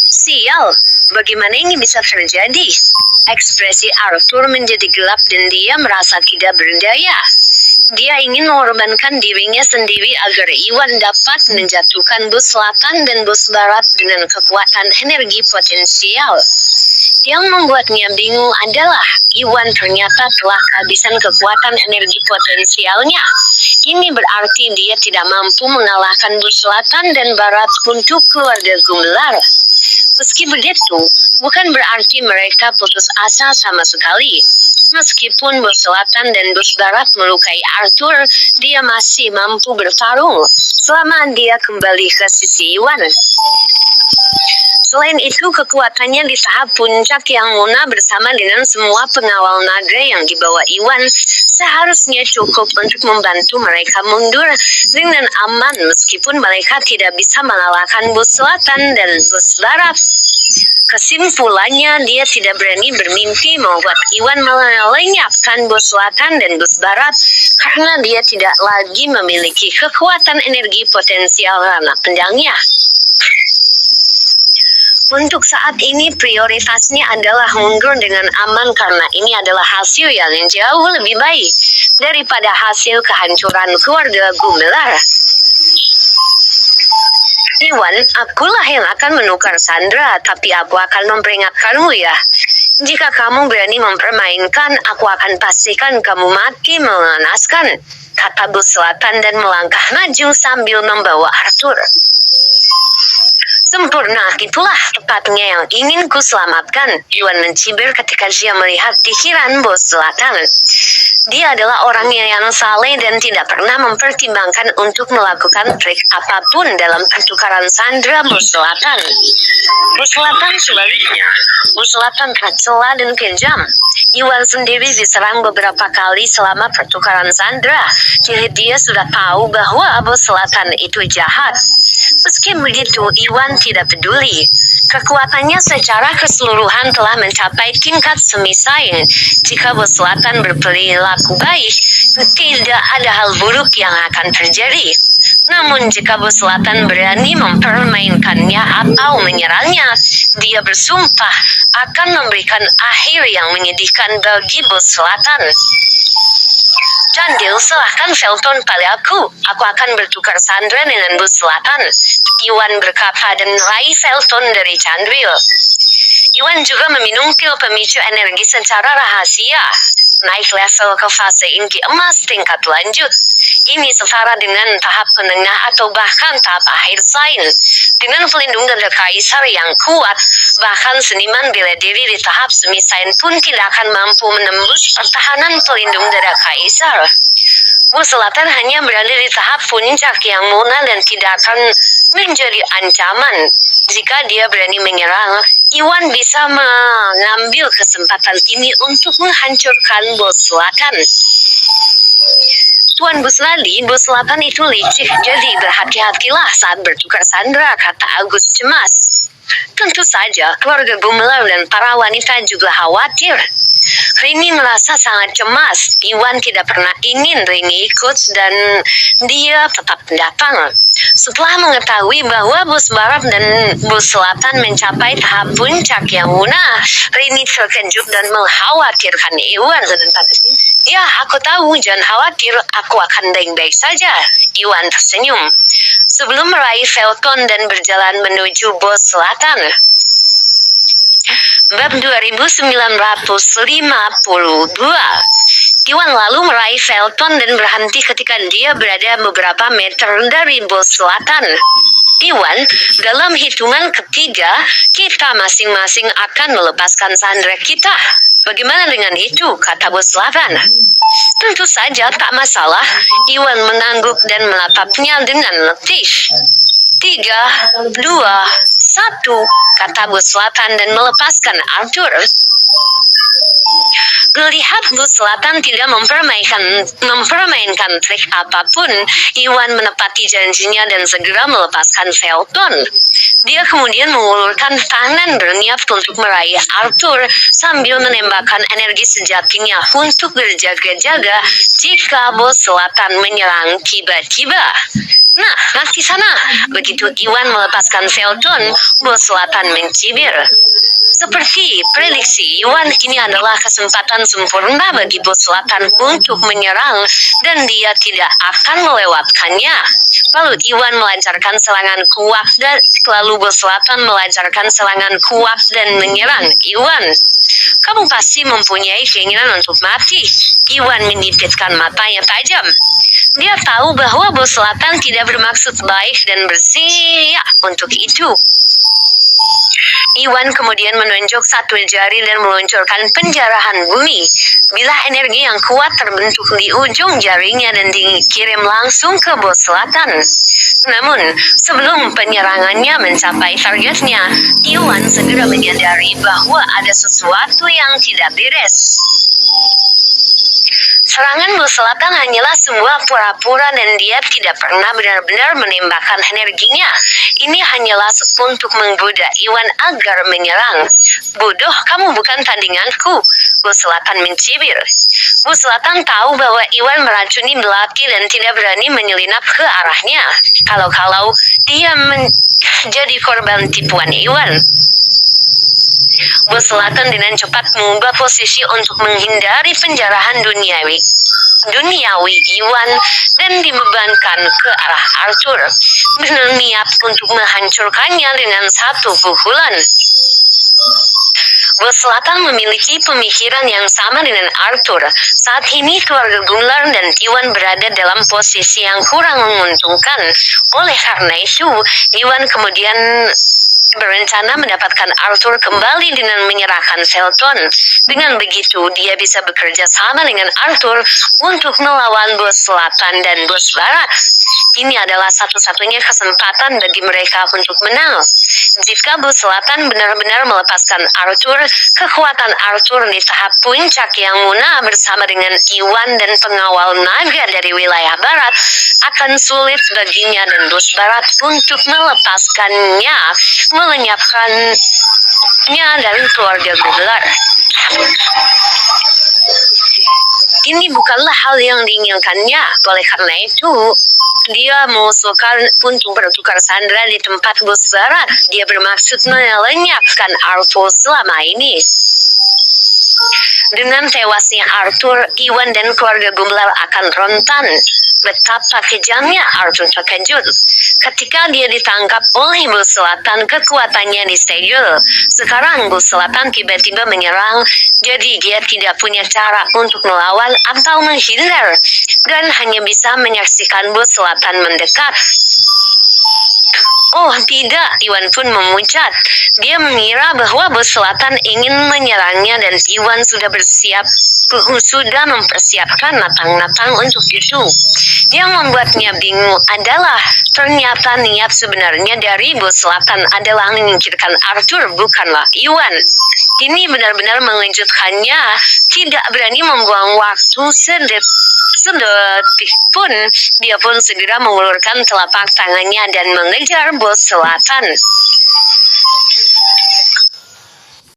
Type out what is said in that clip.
Sial, bagaimana ini bisa terjadi? Ekspresi Arthur menjadi gelap dan dia merasa tidak berdaya. Dia ingin mengorbankan dirinya sendiri agar Iwan dapat menjatuhkan bus selatan dan bus barat dengan kekuatan energi potensial. Yang membuatnya bingung adalah Iwan ternyata telah kehabisan kekuatan energi potensialnya. Ini berarti dia tidak mampu mengalahkan bus selatan dan barat untuk keluarga Gumelar. Meski begitu, bukan berarti mereka putus asa sama sekali. Meskipun bus selatan dan bus barat melukai Arthur, dia masih mampu bertarung selama dia kembali ke sisi Iwan. Selain itu, kekuatannya di tahap puncak yang Mona bersama dengan semua pengawal naga yang dibawa Iwan seharusnya cukup untuk membantu mereka mundur dengan aman meskipun mereka tidak bisa mengalahkan bus selatan dan bus barat. Kesimpulannya, dia tidak berani bermimpi membuat Iwan melenyapkan bus selatan dan bus barat karena dia tidak lagi memiliki kekuatan energi potensial ranah pedangnya. Untuk saat ini prioritasnya adalah mundur dengan aman karena ini adalah hasil yang jauh lebih baik daripada hasil kehancuran keluarga Gumelar. Iwan, akulah yang akan menukar Sandra, tapi aku akan memperingatkanmu ya. Jika kamu berani mempermainkan, aku akan pastikan kamu mati mengenaskan, kata bus selatan dan melangkah maju sambil membawa Arthur. Sempurna, itulah tepatnya yang ingin ku selamatkan, Iwan mencibir ketika dia melihat pikiran bos selatan. Dia adalah orangnya yang saleh dan tidak pernah mempertimbangkan untuk melakukan trik apapun dalam pertukaran Sandra bos selatan. Bos selatan sebaliknya, bos selatan tercela dan kejam. Iwan sendiri diserang beberapa kali selama pertukaran Sandra, jadi dia sudah tahu bahwa bos selatan itu jahat. Meski begitu, Iwan tidak peduli. Kekuatannya secara keseluruhan telah mencapai tingkat semi-saing. Jika bos selatan berperilaku baik, tidak ada hal buruk yang akan terjadi. Namun jika bos selatan berani mempermainkannya atau menyerangnya, dia bersumpah akan memberikan akhir yang menyedihkan bagi bos selatan. Candil, serahkan Felton padaku. Aku akan bertukar Sandra dengan bus selatan. Iwan berkata dan meraih Felton dari Candil. Iwan juga meminum pil pemicu energi secara rahasia. Naik level ke fase inti emas tingkat lanjut. Ini setara dengan tahap menengah atau bahkan tahap akhir sain. Dengan pelindung dada kaisar yang kuat, bahkan seniman bela diri di tahap semi-sain pun tidak akan mampu menembus pertahanan pelindung dada kaisar. Bus selatan hanya berada di tahap puncak yang muna dan tidak akan menjadi ancaman. Jika dia berani menyerang, Iwan bisa mengambil kesempatan ini untuk menghancurkan bos selatan. Tuan Buslali, bos selatan itu licik, jadi berhati-hatilah saat bertukar Sandra, kata Agus cemas. Tentu saja, keluarga Gumelar dan para wanita juga khawatir. Rini merasa sangat cemas. Iwan tidak pernah ingin Rini ikut dan dia tetap datang. Setelah mengetahui bahwa bus barat dan bus selatan mencapai tahap puncak yang punah, Rini terkejut dan mengkhawatirkan Iwan. Ya, aku tahu, jangan khawatir, aku akan baik-baik saja. Iwan tersenyum. Sebelum meraih Felton dan berjalan menuju bos selatan. Bab 2952. Iwan lalu meraih Felton dan berhenti ketika dia berada beberapa meter dari bos selatan. Iwan, dalam hitungan ketiga, kita masing-masing akan melepaskan Sandra kita. Bagaimana dengan itu, kata bos selatan. Tentu saja tak masalah. Iwan mengangguk dan menatapnya dengan letih. 3, 2, 1. kata bos selatan dan melepaskan Arthur. Melihat bos selatan tidak mempermainkan trik apapun, Iwan menepati janjinya dan segera melepaskan Felton. Dia kemudian mengulurkan tangan berniat untuk meraih Arthur sambil menembakkan energi sejatinya untuk berjaga-jaga jika bos selatan menyerang tiba-tiba. Nah, di sana, begitu Iwan melepaskan Felton, bos selatan mencibir. Seperti prediksi Iwan, ini adalah kesempatan sempurna bagi bos selatan untuk menyerang dan dia tidak akan melewatkannya. Lalu Iwan melancarkan serangan kuat dan lalu bos selatan melancarkan serangan kuat dan menyerang Iwan. Kamu pasti mempunyai keinginan untuk mati. Iwan menipitkan matanya tajam. Dia tahu bahwa bos selatan tidak bermaksud baik dan bersiap untuk itu. Iwan kemudian menunjuk satu jari dan meluncurkan penjarahan bumi. Bila energi yang kuat terbentuk di ujung jarinya dan dikirim langsung ke bos selatan. Namun, sebelum penyerangannya mencapai targetnya, Iwan segera menyadari bahwa ada sesuatu yang tidak beres. Serangan bos selatan hanyalah sebuah pura-pura dan dia tidak pernah benar-benar menembakkan energinya. Ini hanyalah untuk menggoda Iwan agar menyerang. Bodoh, kamu bukan tandinganku. Bos selatan mencibir. Bos selatan tahu bahwa Iwan meracuni belati dan tidak berani menyelinap ke arahnya. Kalau-kalau dia menjadi korban tipuan Iwan. Bos selatan dengan cepat mengubah posisi untuk menghindari penjarahan duniawi Iwan dan dibebankan ke arah Arthur dengan niat untuk menghancurkannya dengan satu pukulan. Bos selatan memiliki pemikiran yang sama dengan Arthur. Saat ini keluarga Gumlar dan Iwan berada dalam posisi yang kurang menguntungkan. Oleh karena itu, Iwan kemudian berencana mendapatkan Arthur kembali dengan menyerahkan Felton. Dengan begitu, dia bisa bekerja sama dengan Arthur untuk melawan bos selatan dan bos barat. Ini adalah satu-satunya kesempatan bagi mereka untuk menang. Jika bos selatan benar-benar melepaskan Arthur, kekuatan Arthur di tahap puncak yang munah bersama dengan Iwan dan pengawal naga dari wilayah barat akan sulit baginya dan bos barat untuk melepaskannya, melenyapkannya dari keluarga Gumlar. Ini bukanlah hal yang diinginkannya. Oleh karena itu, dia mengusulkan untuk bertukar sandera di tempat bos barat. Dia bermaksud melenyapkan Arthur selama ini. Dengan tewasnya Arthur, Iwan dan keluarga Gumlar akan rentan. Betapa kejamnya Arthur terkejut ketika dia ditangkap oleh bos selatan. Kekuatannya disegel. Sekarang bos selatan tiba-tiba menyerang, jadi dia tidak punya cara untuk melawan atau menghindar, dan hanya bisa menyaksikan bos selatan mendekat. Oh tidak, Iwan pun memucat. Dia mengira bahwa bos selatan ingin menyerangnya dan Iwan sudah mempersiapkan natang-natang untuk itu. Yang membuatnya bingung adalah ternyata niat sebenarnya dari bos selatan adalah menyingkirkan Arthur, bukanlah Iwan. Ini benar-benar mengejutkannya. Tidak berani membuang waktu sedetik pun, dia pun segera mengulurkan telapak tangannya dan mengejar bos selatan.